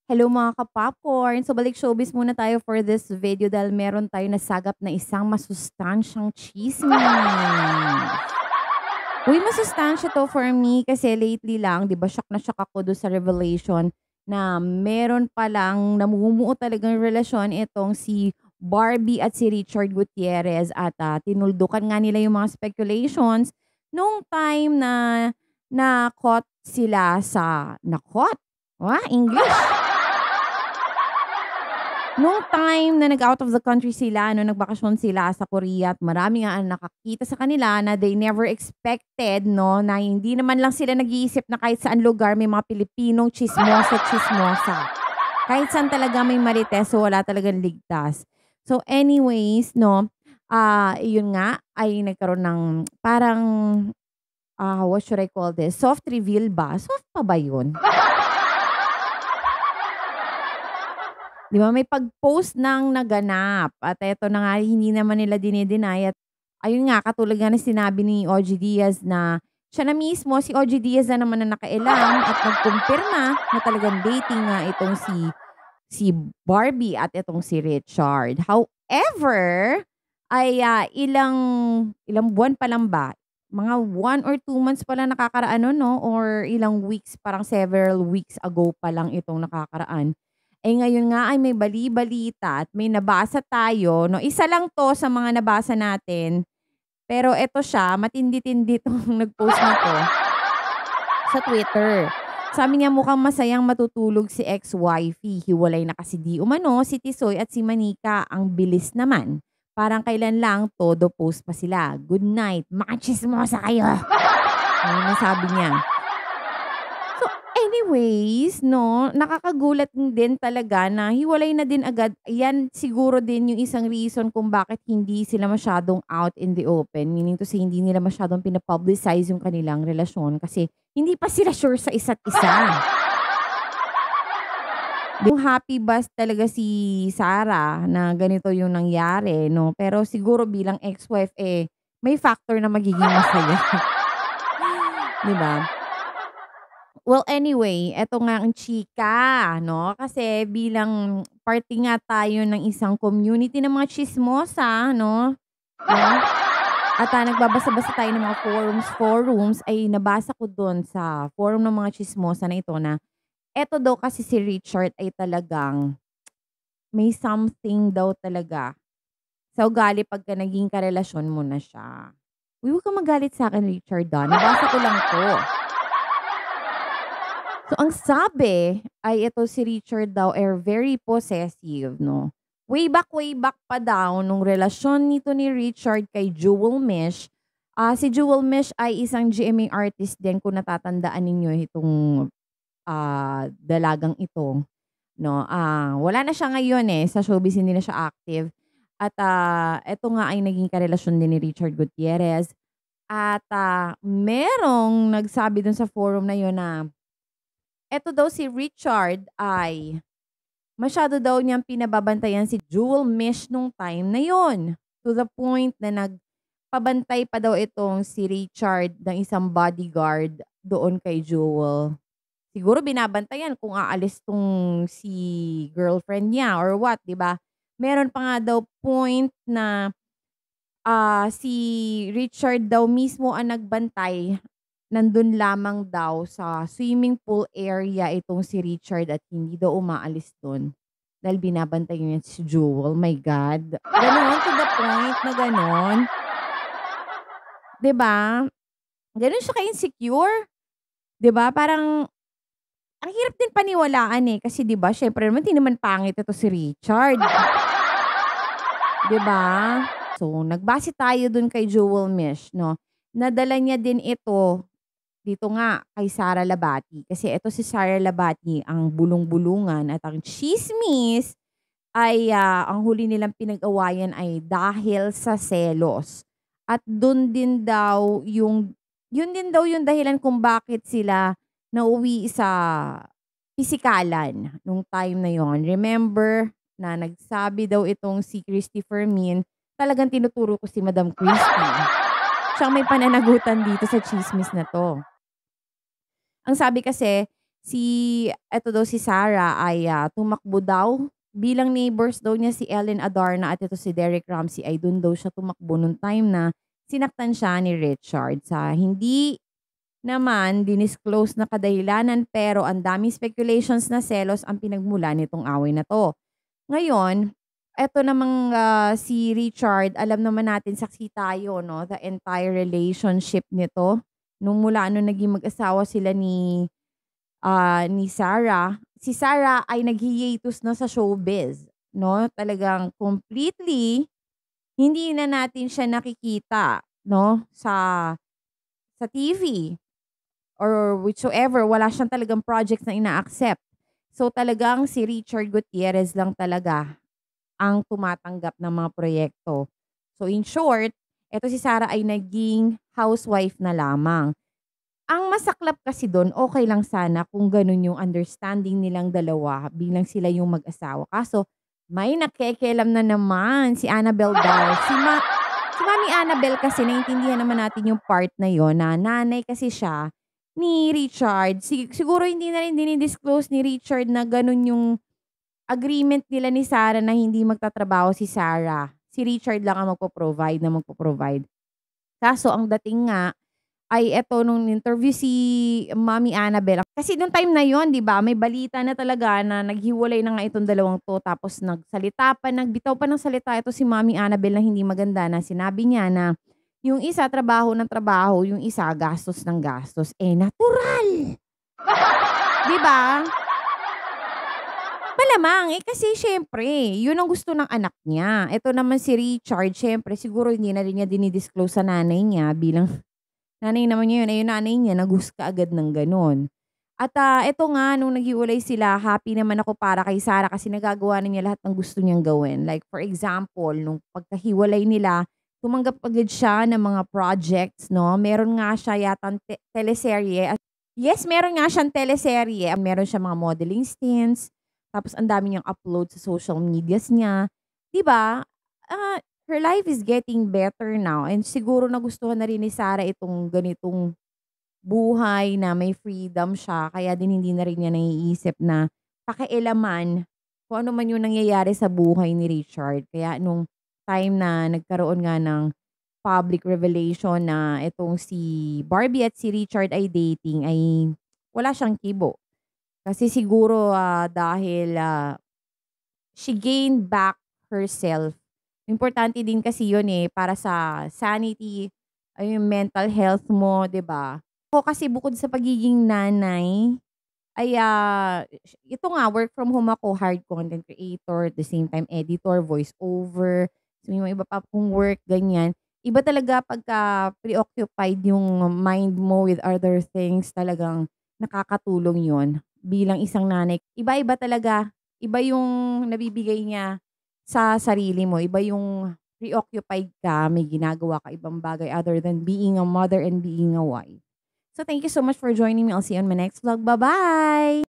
Hello mga ka-popcorn! So balik showbiz muna tayo for this video dahil meron tayo nasagap na isang masustansyang tsismis. Uy, masustansya to for me kasi lately lang, 'di ba, shock na shock ako do sa revelation na meron palang namumuo talagang relasyon itong si Barbie at si Richard Gutierrez at tinuldukan nga nila yung mga speculations nung time na na-caught sila sa na-caught? English! Nung time na nag-out of the country sila, no, nagbakasyon sila sa Korea at marami nga ang nakakita sa kanila na they never expected, no, na hindi naman lang sila nag-iisip na kahit saan lugar may mga Pilipinong chismosa. Kahit saan talaga may marites, so wala talagang ligtas. So anyways, no, yun nga ay nagkaroon ng parang, what should I call this? Soft reveal ba? Soft pa ba yun? 'Di ba may pag-post ng naganap at eto na nga hindi naman nila dine-deny at ayun nga katulad nga ng sinabi ni OG Diaz na siya na mismo, si OG Diaz na naman ang nakailam at nagkumpirma na talagang dating nga itong si Barbie at itong si Richard. However, ay, ilang ilang buwan pa lang ba, mga 1 or 2 months pa lang nakakaraan nun 'no or ilang weeks, parang several weeks ago pa lang itong nakakaraan. Eh, ngayon nga ay may bali-balita at may nabasa tayo 'no, isa lang 'to sa mga nabasa natin, pero eto siya matindi-tindi 'tong nag-post na 'to sa Twitter. Sabi niya mukhang masayang matutulog si ex-wifey, hiwalay na kasi di umano si Tisoy at si Manika, ang bilis naman. Parang kailan lang todo post pa sila. Good night, mga tsismosa kayo. Ayun ang sabi niya. So, anyways, 'no, nakakagulat din talaga na hiwalay na din agad. Yan siguro din yung isang reason kung bakit hindi sila masyadong out in the open. Meaning to say, hindi nila masyadong pina-publicize yung kanilang relasyon kasi hindi pa sila sure sa isa't isa. Yung happy ba talaga si Sarah na ganito yung nangyari, 'no? Pero siguro bilang ex-wife, may factor na magiging masaya, 'di ba? Well, anyway, eto nga ang chika, 'no, kasi bilang parte nga tayo ng isang community ng mga tsismosa, 'no, at, nagbabasa-basa tayo ng mga forums, ay nabasa ko dun sa forum ng mga tsismosa na ito na eto daw kasi si Richard ay talagang may something daw talaga sa ugali pagka naging karelasyon mo na siya. Uy, huwag kang magalit sa'kin Richard, nabasa ko lang 'to. So, ang sabi ay ito si Richard daw ay very possessive, 'no. Way back pa daw nung relasyon nito ni Richard kay Jewel Mish. Si Jewel Mish ay isang GMA artist din kung natatandaan ninyo itong, dalagang ito, 'no. Wala na siya ngayon, sa showbiz hindi na siya active at, eto nga ay naging karelasyon din ni Richard Gutierrez at, merong nagsabi dun sa forum na yun na eto daw si Richard ay masyado daw niyang pinababantayan si Jewel Mish nung time na yon. To the point na nagpabantay pa daw itong si Richard ng isang bodyguard doon kay Jewel. Siguro binabantayan kung aalis tong si girlfriend niya or what, 'di ba? Meron pa nga daw point na si Richard daw mismo ang nagbantay, nandun lamang daw sa swimming pool area itong si Richard at hindi daw umaalis dun dahil binabantayan niya si Jewel. My God, gano'n to the point na gano'n, 'di ba? Gano'n siya ka-insecure, 'di ba? Parang ang hirap din paniwalaan, kasi 'di ba siyempre naman 'di naman pangit ito si Richard, 'di ba? So, nagbase tayo dun kay Jewel Mish, 'no. Nadala niya din ito dito nga kay Sara Labati. Kasi eto si Sara Labati ang bulong-bulungan at ang tsismis ay, ang huli nilang pinag-awayan ay dahil sa selos. At dun din daw yun din daw yung dahilan kung bakit sila nauwi sa pisikalan nung time na yon. Remember na nagsabi daw itong si Christy Fermin, talagang tinuturo ko si Madam Christy. Siyang may pananagutan dito sa tsismis na 'to. Ang sabi kasi, eto daw si Sarah ay tumakbo daw. Bilang neighbors daw niya si Ellen Adarna at ito si Derek Ramsey ay dun daw siya tumakbo nung time na sinaktan siya ni Richard. Sa hindi naman dinisclose na kadahilanan pero ang daming speculations na selos ang pinagmula nitong away na 'to. Ngayon, eto namang si Richard, alam naman natin saksi tayo 'no, the entire relationship nito nung naging mag-asawa sila ni Sarah. Si Sarah ay nag-hiatus na sa showbiz 'no, talagang completely hindi na natin siya nakikita 'no, sa TV or whichsoever, wala siyang talagang projects na ina-accept. So, talagang si Richard Gutierrez lang talaga ang tumatanggap ng mga proyekto. So, in short, eto si Sarah ay naging housewife na lamang. Ang masaklap kasi dun, okey lang sana kung ganun yung understanding nilang dalawa bilang sila yung mag-asawa. Kaso may nakekealam na naman si Annabel Dar. Si Mami Annabel kasi naintindihan naman natin yung part na yon na nanay kasi siya ni Richard. Siguro hindi na rin dini-disclose ni Richard na ganun yung agreement nila ni Sarah na hindi magtatrabaho si Sarah. Si Richard lang ang magpo-provide. Kaso ang dating nga ay eto nung interview si Mommy Annabel. Kasi nung time na yon 'di ba, may balita na talaga na naghiwalay na nga itong dalawang 'to tapos nagbitaw pa ng salita ito si Mommy Annabel na hindi maganda na sinabi niya na yung isa trabaho ng trabaho, yung isa gastos ng gastos. Eh, natural! 'Di ba? Malamang, eh, kasi siyempre yun ang gusto ng anak niya. Eto naman si Richard siyempre siguro hindi na rin niya dini-disclose sa nanay niya bilang nanay naman niya yun, eh, yung nanay niya nag-husga agad ng gano'n. At, eto nga nung naghiwalay sila happy naman ako para kay Sarah kasi nagagawa na niya lahat ng gusto niyang gawin. Like for example, nung pagkahiwalay nila, tumanggap agad siya ng mga projects 'no. Meron nga siya yatang teleserye at yes, meron nga siyang teleserye. Meron siyang mga modeling stints, tapos ang dami niyang upload sa social medias niya, 'di ba? Ah, her life is getting better now and siguro nagustuhan na rin ni Sarah itong ganitong buhay na may freedom siya kaya din hindi na rin niya naiisip na pakialaman kung ano man yung nangyayari sa buhay ni Richard. Kaya nung time na nagkaroon nga ng public revelation na itong si Barbie at si Richard ay dating ay wala siyang kibo. Kasi siguro dahil she gained back herself. Importante din kasi yun, eh, para sa sanity, ay yung mental health mo, 'di ba? Ako kasi bukod sa pagiging nanay, ay, ito nga work from home ako, hard content creator, at the same time editor, voice over, so yung iba pa kong work, ganyan. Iba talaga pagka preoccupied yung mind mo with other things, talagang nakakatulong yun bilang isang nanay. Iba-iba talaga, iba yung nabibigay niya sa sarili mo, iba yung preoccupied ka, may ginagawa ka ibang bagay other than being a mother and being a wife. So thank you so much for joining me. I'll see you on my next vlog. Bye-bye!